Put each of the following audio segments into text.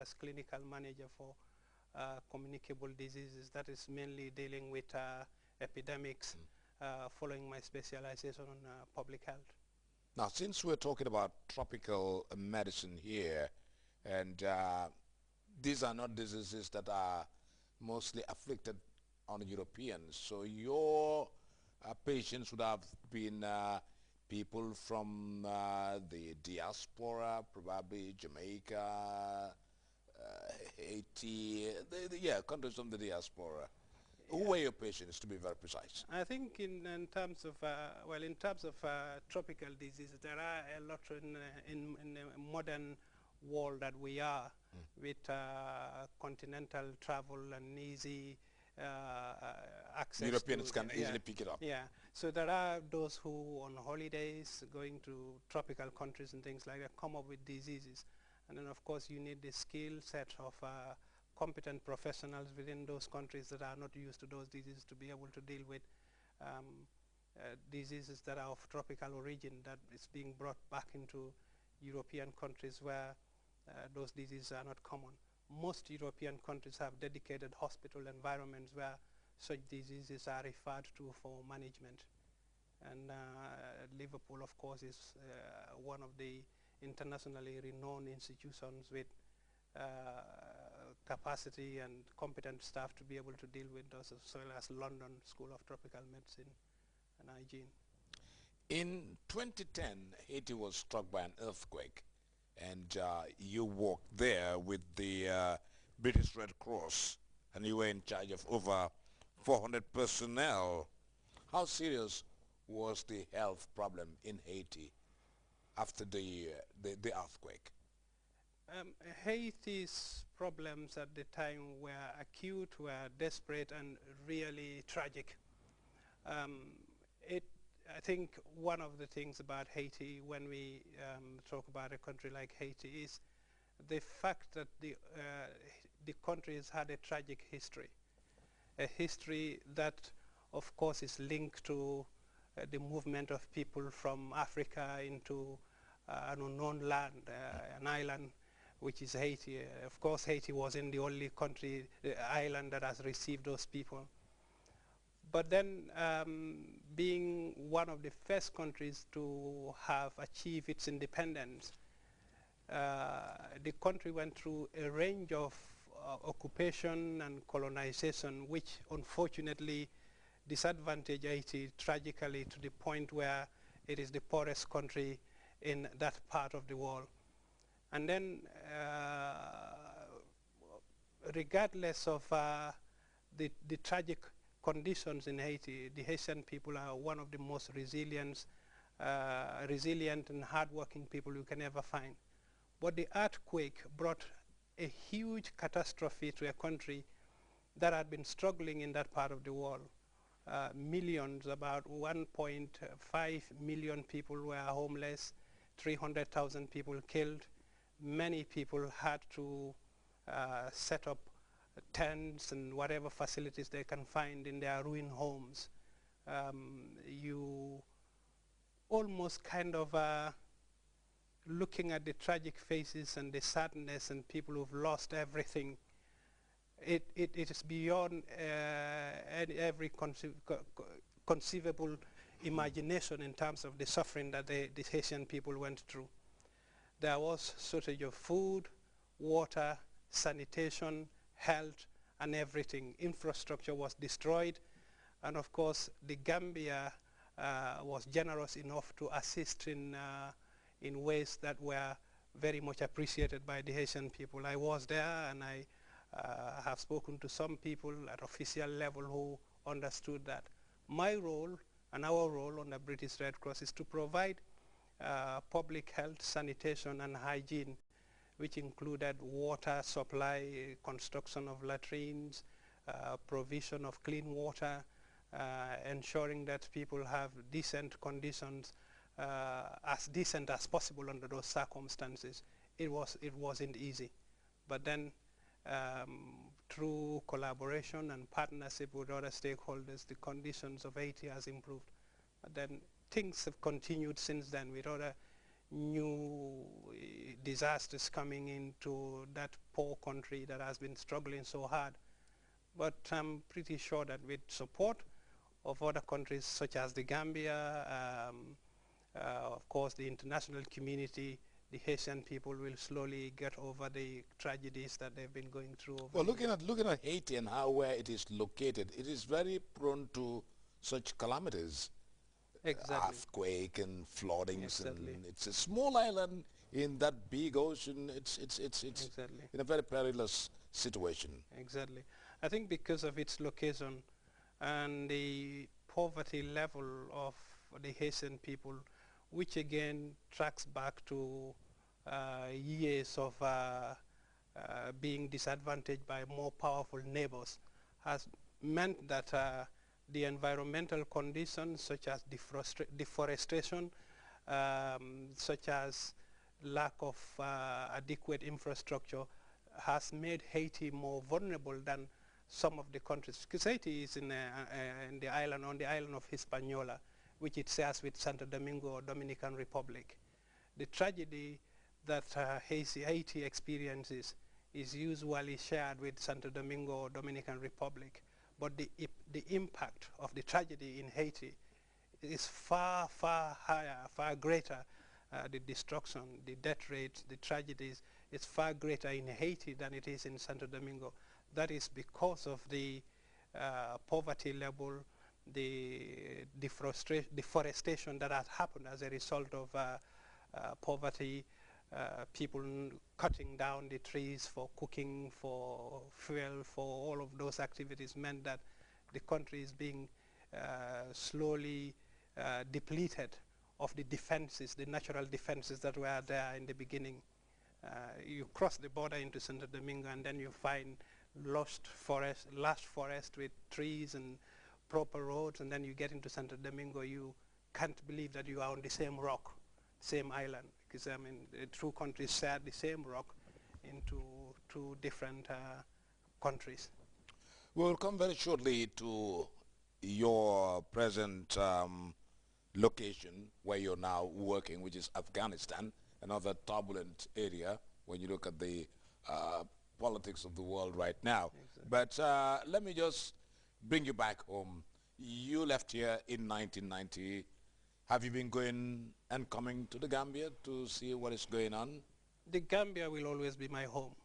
as clinical manager for communicable diseases. That is mainly dealing with epidemics, following my specialization on public health. Now, since we're talking about tropical medicine here, and these are not diseases that are mostly afflicted on Europeans, so your patients would have been people from the diaspora, probably Jamaica, Haiti, yeah, countries from the diaspora. Who were your patients, to be very precise? I think in terms of, well, in terms of tropical diseases, there are a lot in the modern world that we are with continental travel and easy access. Europeans can easily pick it up. Yeah, so there are those who on holidays going to tropical countries and things like that come up with diseases. And then of course you need the skill set of competent professionals within those countries that are not used to those diseases to be able to deal with diseases that are of tropical origin that is being brought back into European countries where those diseases are not common. Most European countries have dedicated hospital environments where such diseases are referred to for management. And Liverpool, of course, is one of the internationally renowned institutions with capacity and competent staff to be able to deal with those, as well as London School of Tropical Medicine and Hygiene. In 2010, Haiti was struck by an earthquake, and you worked there with the British Red Cross, and you were in charge of over 400 personnel. How serious was the health problem in Haiti after the earthquake? Haiti's problems at the time were acute, were desperate, and really tragic. I think one of the things about Haiti when we talk about a country like Haiti is the fact that the country has had a tragic history. A history that, of course, is linked to the movement of people from Africa into an unknown land, an island, which is Haiti. Of course, Haiti wasn't the only country, island that has received those people. But then, being one of the first countries to have achieved its independence, the country went through a range of occupation and colonization, which unfortunately disadvantaged Haiti tragically to the point where it is the poorest country in that part of the world. And then, regardless of the tragic conditions in Haiti, the Haitian people are one of the most resilient and hardworking people you can ever find. But the earthquake brought a huge catastrophe to a country that had been struggling in that part of the world. Millions, about 1.5 million people were homeless, 300,000 people killed. Many people had to set up tents and whatever facilities they can find in their ruined homes. You almost kind of looking at the tragic faces and the sadness and people who've lost everything. It is beyond every conceivable imagination in terms of the suffering that the Haitian people went through. There was shortage of food, water, sanitation, health, and everything. Infrastructure was destroyed, and of course the Gambia was generous enough to assist in ways that were very much appreciated by the Haitian people. I was there, and I have spoken to some people at official level who understood that. My role and our role on the British Red Cross is to provide public health, sanitation, and hygiene, which included water supply, construction of latrines, provision of clean water, ensuring that people have decent conditions, as decent as possible under those circumstances. It wasn't easy. But then, through collaboration and partnership with other stakeholders, the conditions of Haiti has improved. But then things have continued since then with other new disasters coming into that poor country that has been struggling so hard. But I'm pretty sure that with support of other countries such as the Gambia, of course the international community, the Haitian people will slowly get over the tragedies that they've been going through over Well, the years. looking at Haiti and how where it is located, it is very prone to such calamities, Exactly, earthquake and floodings, exactly, and it's a small island in that big ocean. It's exactly, in a very perilous situation. exactly. I think because of its location and the poverty level of the Haitian people, which again tracks back to years of being disadvantaged by more powerful neighbors, has meant that the environmental conditions such as deforestation, such as lack of adequate infrastructure has made Haiti more vulnerable than some of the countries. Because Haiti is in the island, on the island of Hispaniola, which it shares with Santo Domingo or Dominican Republic. The tragedy that Haiti experiences is usually shared with Santo Domingo or Dominican Republic. But the impact of the tragedy in Haiti is far, far higher, far greater. The destruction, the death rates, the tragedies is far greater in Haiti than it is in Santo Domingo. That is because of the poverty level, the deforestation that has happened as a result of poverty, people cutting down the trees for cooking, for fuel, for all of those activities meant that the country is being slowly depleted of the defenses, the natural defenses that were there in the beginning. You cross the border into Santo Domingo and then you find lush forest with trees and proper roads, and then you get into Santo Domingo, you can't believe that you are on the same rock, same island, because I mean the two countries share the same rock into two different countries. We'll come very shortly to your present location where you're now working, which is Afghanistan, another turbulent area when you look at the politics of the world right now. Exactly. But let me just bring you back home. You left here in 1990. Have you been going and coming to the Gambia to see what is going on? The Gambia will always be my home.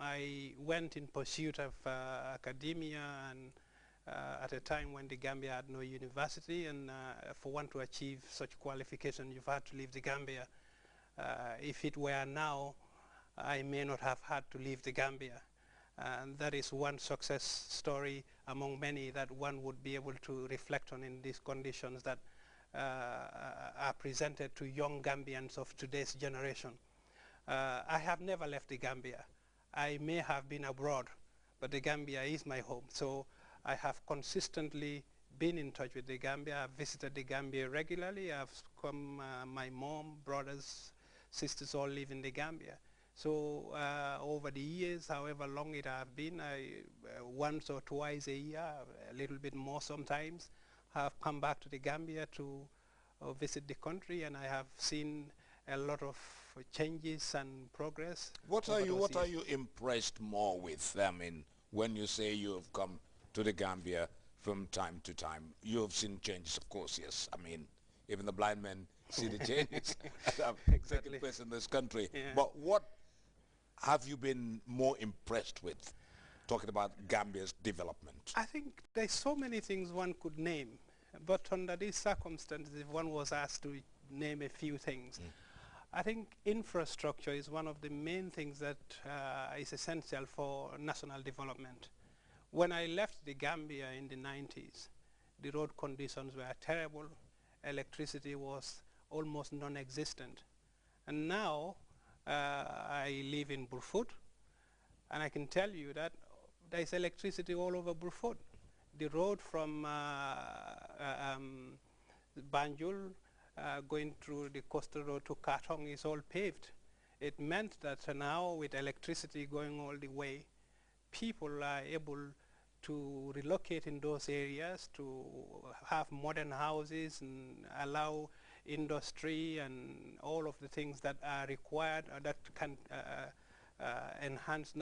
I went in pursuit of academia and at a time when the Gambia had no university, and for one to achieve such qualification, you've had to leave the Gambia. If it were now, I may not have had to leave the Gambia. And that is one success story among many that one would be able to reflect on in these conditions that are presented to young Gambians of today's generation. I have never left the Gambia. I may have been abroad, but the Gambia is my home. So I have consistently been in touch with the Gambia. I've visited the Gambia regularly. I've come, my mom, brothers, sisters all live in the Gambia. So over the years, however long it have been, once or twice a year, a little bit more sometimes, have come back to the Gambia to visit the country, and I have seen a lot of changes and progress. What are you impressed more with? I mean, when you say you have come to the Gambia from time to time, you have seen changes, of course, yes. I mean, even the blind men see the changes that have taken place in this country. Yeah. But what have you been more impressed with, talking about Gambia's development? I think there's so many things one could name, but under these circumstances, if one was asked to name a few things, I think infrastructure is one of the main things that is essential for national development. When I left the Gambia in the 90s, the road conditions were terrible. Electricity was almost non-existent. And now I live in Burfoot, and I can tell you that there's electricity all over Burfoot. The road from Banjul going through the coastal road to Katong is all paved. It meant that now with electricity going all the way, people are able to relocate in those areas, to have modern houses and allow industry and all of the things that are required that can enhance